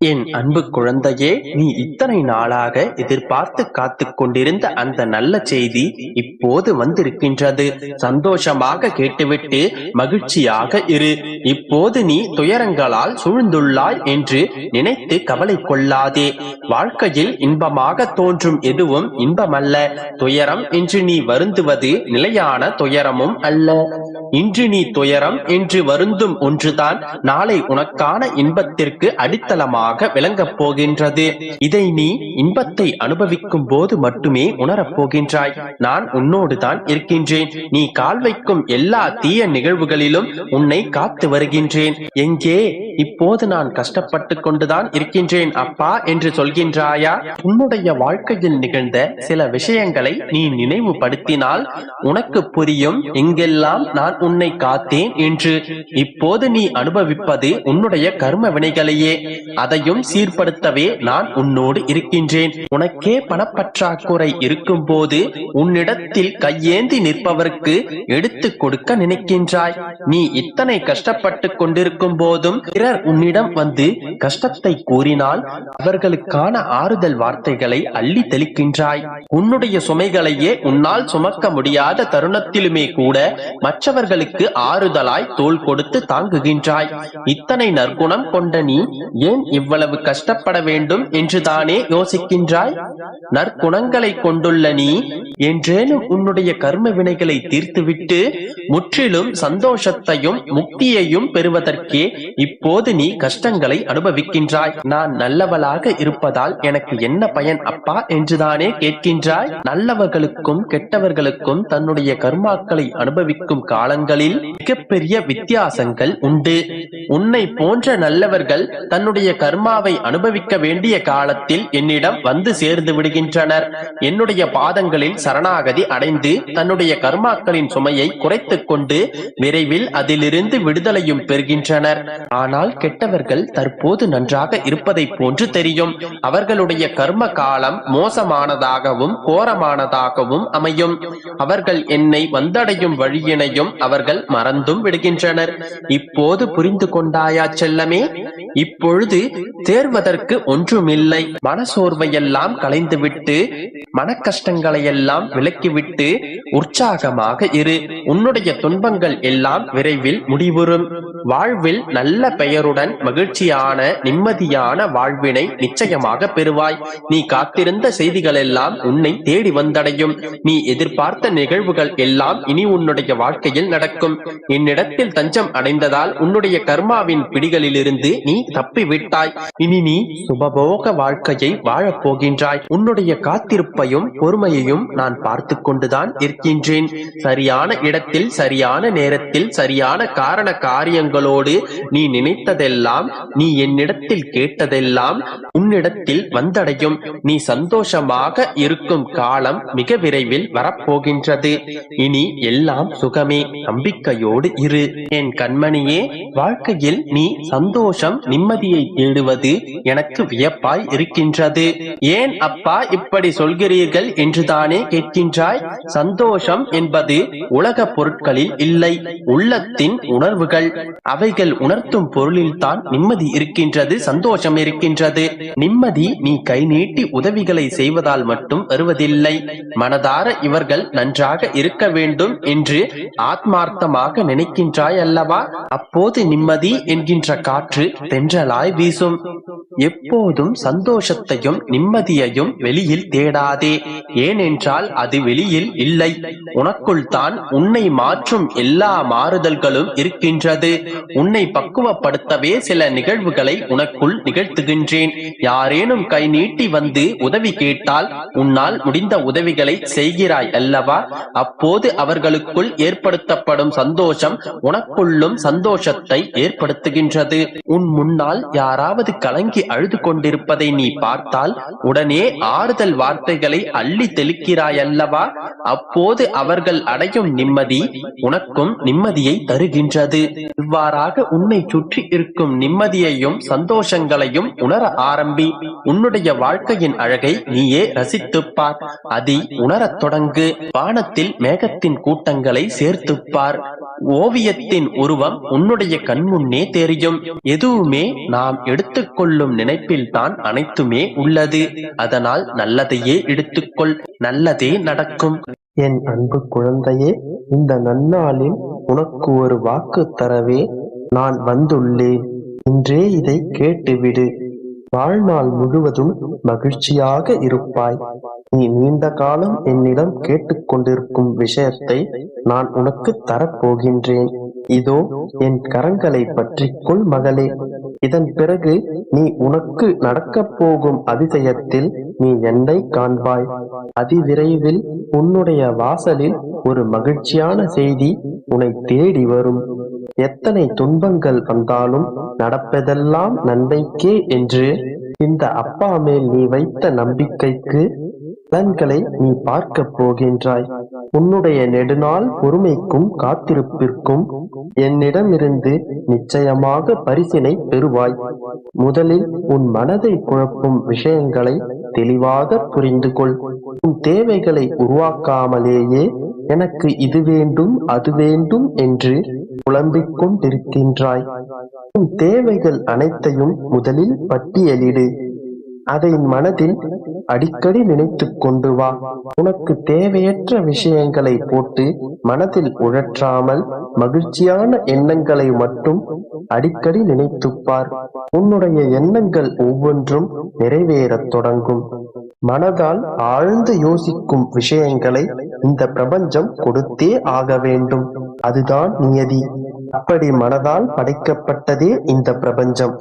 என் அன்பு குழந்தையே, நீ இத்தனை நாளாக எதிர்பார்த்து காத்து கொண்டிருந்த அந்த நல்ல செய்தி இப்போது வந்திருக்கின்றது. சந்தோஷமாக கேட்டுவிட்டு மகிழ்ச்சியாக இரு. இப்போது நீ துயரங்களால் சூழ்ந்துள்ளாய் என்று நினைத்து கவலை கொள்ளாதே. வாழ்க்கையில் இன்பமாக தோன்றும் எதுவும் இன்பமல்ல. துயரம் என்று நீ வருந்துவது நிலையான துயரமும் அல்ல. இன்று நீ துயரம் என்று வருந்தும் ஒன்றுதான் நாளை உனக்கான இன்பத்திற்கு அடித்தளமாக விளங்கப் போகின்றது. இதை நீ இன்பத்தை அனுபவிக்கும் போது மட்டுமே உணரப் போகின்றாய். நான் உன்னோடு தான் இருக்கின்றேன். நீ கால் வைக்கும் எல்லா தீய நிகழ்வுகளிலும் உன்னை காத்து வருகின்றேன். எங்கே இப்போது நான் கஷ்டப்பட்டு கொண்டுதான் இருக்கின்றேன் அப்பா என்று சொல்கின்றாயா? உன்னுடைய வாழ்க்கையில் நிகழ்ந்த சில விஷயங்களை நீ நினைவுபடுத்தினால் உனக்கு புரியும் எங்கெல்லாம் நான் உன்னை காத்தேன் என்று. இப்போது நீ அனுபவிப்பது உன்னுடைய கர்ம வினைகளையே. அதையும் சீர்படுத்தவே நான் உன்னோடு இருக்கின்றேன். உனக்கே பணப்பற்றாக்குறை இருக்கும் போது உன்னிடத்தில் கையேந்தி நிற்பவருக்கு எடுத்து கொடுக்க நினைக்கின்றாய். நீ இத்தனை கஷ்டப்பட்டு கொண்டிருக்கும் போதும் பிறர் உன்னிடம் வந்து கஷ்டத்தை கூறினால் அவர்களுக்கான ஆறுதல் வார்த்தைகளை அள்ளி தெளிக்கின்றாய். உன்னுடைய சுமைகளையே உன்னால் சுமக்க முடியாத தருணத்திலுமே கூட மற்றவர்களுக்கு ஆறுதலாய் தோள் கொடுத்து தாங்குகின்றாய். இத்தனை நற்குணம் கொண்ட நீ ஏன் இவ்வளவு கஷ்டப்பட வேண்டும் என்றுதானே யோசிக்கின்றாய்? நற்குணங்களை கொண்டுள்ள நீ என்றேனும் உன்னுடைய கர்ம வினைகளை தீர்த்துவிட்டு முற்றிலும் சந்தோஷத்தையும் முக்தியையும் பெறுவதற்கே இப்போது நீ கஷ்டங்களை அனுபவிக்கின்றாய். நான் நல்லவளாக இருப்பதால் எனக்கு என்ன பயன் அப்பா என்றுதானே கேட்கின்றாய்? நல்லவர்களுக்கும் கெட்டவர்களுக்கும் தன்னுடைய கர்மாக்களை அனுபவிக்கும் காலங்களில் மிகப்பெரிய வித்தியாசங்கள் உண்டு. உன்னை போன்ற நல்லவர்கள் தன்னுடைய கர்மாவை அனுபவிக்க வேண்டிய காலத்தில் என்னிடம் வந்து சேர்ந்து விடுகின்றனர். என்னுடைய பாதங்களில் சரணாகதி அடைந்து தன்னுடைய கர்மாக்களின் சுமையை குறைத்துக் கொண்டு விரைவில் அதிலிருந்து விடுதலையும் பெறுகின்றனர். ஆனால் கெட்டவர்கள் தற்போது நன்றாக இருப்பதை போன்று தெரியும். அவர்களுடைய கர்ம காலம் மோசமானதாகவும் கோரமானதாகவும் அமையும். அவர்கள் என்னை வந்தடையும் வழியினையும் அவர்கள் மறந்தும் விடுகின்றனர். இப்போது புரிந்து கொண்டாயா செல்லமே? இப்பொழுது தேர்வதற்கு ஒன்றுமில்லை. மனசோர்வையெல்லாம் களைந்துவிட்டு மன கஷ்டங்களையெல்லாம் விலக்கிவிட்டு உற்சாகமாக இரு. உன்னுடைய துன்பங்கள் எல்லாம் விரைவில் முடிவுறும். வாழ்வில் நல்ல பெயருடன் மகிழ்ச்சியான நிம்மதியான வாழ்வினை நிச்சயமாக பெறுவாய். நீ காத்திருந்த செய்திகள் எல்லாம் உன்னை தேடி வந்தடையும். நீ எதிர்பார்த்த நிகழ்வுகள் எல்லாம் இனி உன்னுடைய வாழ்க்கையில் நடக்கும். என்னிடத்தில் தஞ்சம் அடைந்ததால் உன்னுடைய கர்மாவின் பிடிகளிலிருந்து நீ தப்பிவிட்டாய். இனி நீ சுபபோக வாழ்க்கையை வாழப் போகின்றாய். உன்னுடைய காத்திருப்பையும் பொறுமையையும் நான் பார்த்து கொண்டுதான் இருக்கின்றேன். சரியான இடத்தில் சரியான நேரத்தில் சரியான காரண காரியங்களோடு நீ நினைத்ததெல்லாம், நீ என்னிடத்தில் கேட்டதெல்லாம் உன்னிடத்தில் வந்தடையும். நீ சந்தோஷமாக இருக்கும் காலம் மிக விரைவில் வரப்போகின்றது. இனி எல்லாம் சுகமே. நம்பிக்கையோடு இரு என் கண்மணியே. வாழ்க்கையில் நீ சந்தோஷம் நிம்மதியை தேடுவது எனக்கு வியப்பாய் இருக்கின்றது. ஏன் அப்பா இப்படி சொல்கிறீர்கள் என்றுதானே கேட்கின்றாய்? சந்தோஷம் என்பது உலக பொருட்களில் இல்லை, உள்ளத்தின் உணர்வுகள். அவைகள் உணர்த்தும் பொருளில் தான் நிம்மதி இருக்கின்றது, சந்தோஷம் இருக்கின்றது. நிம்மதி நீ கை நீட்டி உதவிகளை செய்வதால் மட்டும் வருவதில்லை. மனதார இவர்கள் நன்றாக இருக்க வேண்டும் என்று ஆத்மார்த்தமாக நினைக்கின்றாய் அல்லவா? அப்போது நிம்மதி என்கின்ற காற்று தென்றலாய் வீசும். எப்போதும் சந்தோஷத்தையும் நிம்மதியையும் வெளியில் தேடாதே. ஏனென்றால் அது வெளியில் இல்லை, உனக்குள் தான் உன்னை மாற்றும் எல்லா மாறுதல்களும் இருக்கின்றது. உன்னை பக்குவப்படுத்தவே சில நிகழ்வுகளை உனக்குள் நிகழ்த்துகின்றேன். யாரேனும் கை நீட்டி வந்து உதவி கேட்டால் உன்னால் முடிந்த உதவிகளை செய்கிறாய் அல்லவா? அப்போது அவர்களுக்குள் ஏற்படுத்தப்படும் சந்தோஷம் உனக்குள்ளும் சந்தோஷத்தை ஏற்படுத்துகின்றது. உன் முன்னால் யாராவது கலங்கி அழுது கொண்டிருப்பதை நீ பார்த்தால் உடனே ஆறுதல் வார்த்தைகளை அள்ளி தெளிக்கிறாய் அல்லவா? அப்போது அவர்கள் அடையும் நிம்மதி உனக்கும் நிம்மதியை தருகின்றது. இவ்வாறாக உன்னை சுற்றி இருக்கும் நிம்மதியையும் சந்தோஷங்களையும் உணர ஆரம்பி. உன்னுடைய வாழ்க்கையின் அழகை நீயே ரசித்துப்பார். அதை உணரத் தொடங்கு. வானத்தில் மேகத்தின் கூட்டங்களை சேர்த்துப்பார். ஓவியத்தின் உருவம் உன்னுடைய கண்முன்னே தெரியும். எதுவுமே நாம் எடுத்துக்கொள்ளும் நினைப்பில் தான் அனைத்துமே உள்ளது. அதனால் நல்லதையே எடுத்துக்கொள், நல்லதே நடக்கும். என் அன்பு குழந்தையே, இந்த நன்னாளில் உனக்கு ஒரு வாக்கு தரவே நான் வந்துள்ளேன். இன்றே இதை கேட்டுவிடு. வாழ்நாள் முழுவதும் மகிழ்ச்சியாக இருப்பாய். நீ நீண்ட காலம் என்னிடம் கேட்டுக்கொண்டிருக்கும் விஷயத்தை நான் உனக்கு தரப்போகின்றேன். இதோ என் கரங்களை பற்றிக்கொள் மகளே. இதன் பிறகு நீ உனக்கு நடக்கப் போகும் அதிசயத்தில் நீ என்னை காண்பாய். அதிவிரைவில் உன்னுடைய வாசலில் ஒரு மகிழ்ச்சியான செய்தி உன்னை தேடி வரும். எத்தனை துன்பங்கள் வந்தாலும் நடப்பதெல்லாம் நன்மைக்கே என்று இந்த அப்பா மேல் நீ வைத்த நம்பிக்கைக்கு பலன்களை நீ பார்க்கப் போகின்றாய். உன்னுடைய நெடுநாள் பொறுமைக்கும் காத்திருப்பிற்கும் என்னிடமிருந்து நிச்சயமாக பரிசினை பெறுவாய். முதலில் உன் மனதை குழப்பும் விஷயங்களை தெளிவாக புரிந்து கொள். உன் தேவைகளை உருவாக்காமலேயே எனக்கு இது வேண்டும் அது வேண்டும் என்று புலம்பிக் கொண்டிருக்கின்றாய். உன் தேவைகள் அனைத்தையும் முதலில் பட்டியலிடு. அதை மனதில் அடிக்கடி நினைத்து கொண்டு வா. உனக்கு தேவையற்ற விஷயங்களை போட்டு மனதில் உழற்றாமல் மகிழ்ச்சியான எண்ணங்களை மட்டும் அடிக்கடி நினைத்துப்பார். உன்னுடைய எண்ணங்கள் ஒவ்வொன்றும் நிறைவேறத் தொடங்கும். மனதால் ஆழ்ந்து யோசிக்கும் விஷயங்களை இந்த பிரபஞ்சம் கொடுத்தே ஆக வேண்டும். அதுதான் நியதி. அப்படி மனதால் படைக்கப்பட்டதே இந்த பிரபஞ்சம்.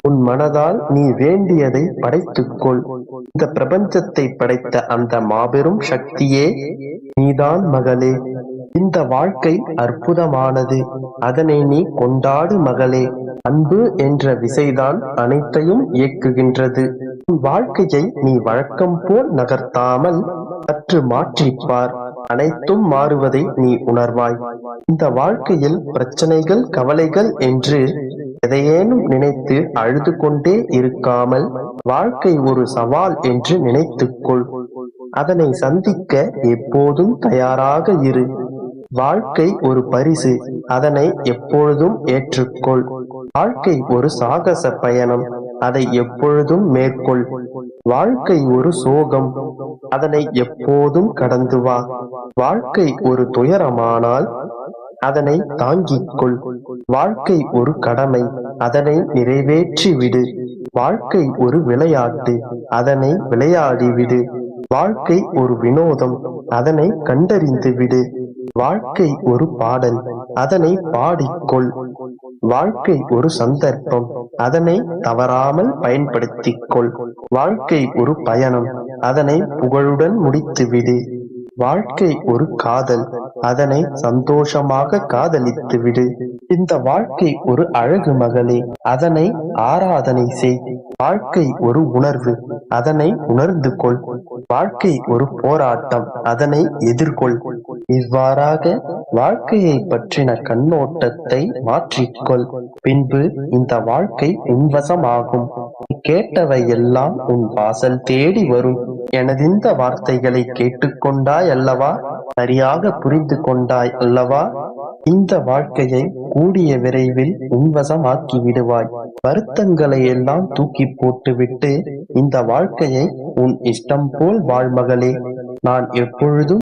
உன் மனதால் நீ வேண்டியதை படைத்துக்கொள். இந்த பிரபஞ்சத்தை படைத்த அந்த மாபெரும் சக்தியே நீதான் மகளே. இந்த வாழ்க்கை அற்புதமானது. அதனை நீ கொண்டாடு மகளே. அன்பு என்ற விசைதான் அனைத்தையும் இயக்குகின்றது. உன் வாழ்க்கையை நீ வழக்கம் போல் நகர்த்தாமல் சற்று மாற்றிப்பார். அனைத்தும் மாறுவதை நீ உணர்வாய். இந்த வாழ்க்கையில் பிரச்சனைகள், கவலைகள் என்று எதையேனும் நினைத்து அழுது கொண்டே இருக்காமல் வாழ்க்கை ஒரு சவால் என்று நினைத்துக்கொள். அதனை சந்திக்க எப்போதும் தயாராக இரு. வாழ்க்கை ஒரு பரிசு, அதனை எப்பொழுதும் ஏற்றுக்கொள். வாழ்க்கை ஒரு சாகச பயணம், அதை எப்பொழுதும் மேற்கொள். வாழ்க்கை ஒரு சோகம், அதனை எப்போதும் கடந்து வா. வாழ்க்கை ஒரு துயரமானால் அதனை தாங்கிக்கொள். வாழ்க்கை ஒரு கடமை, அதனை நிறைவேற்றி விடு. வாழ்க்கை ஒரு விளையாட்டு, அதனை விளையாடிவிடு. வாழ்க்கை ஒரு வினோதம், அதனை கண்டறிந்து விடு. வாழ்க்கை ஒரு பாடல், அதனை பாடிக்கொள். வாழ்க்கை ஒரு சந்தர்ப்பம், அதனை தவறாமல் பயன்படுத்திக் கொள். வாழ்க்கை ஒரு பயணம், அதனை புகழுடன் முடித்துவிடு. வாழ்க்கை ஒரு காதல், அதனை சந்தோஷமாக காதலித்து விடு. இந்த வாழ்க்கை ஒரு அழகு மகளே, அதனை ஆராதனை செய். வாழ்க்கை ஒரு உணர்வு, அதனை உணர்ந்து கொள். வாழ்க்கை ஒரு போராட்டம், அதனை எதிர்கொள். இவ்வாறாக வாழ்க்கையை பற்றின கண்ணோட்டத்தை மாற்றிக்கொள். பின்பு இந்த வாழ்க்கை உன்வசமாகும். கேட்டவை எல்லாம் உன் வாசல் தேடி வரும். எனதிந்த வார்த்தைகளை கேட்டுக்கொண்டாய் அல்லவா? சரியாக புரிந்து கொண்டாய் அல்லவா? இந்த வாழ்க்கையை கூடிய விரைவில் உன்வசமாக்கி விடுவாய். வருத்தங்களை எல்லாம் தூக்கி போட்டுவிட்டு இந்த வாழ்க்கையை உன் இஷ்டம் போல் வாழ் மகளே. நான் எப்பொழுதும்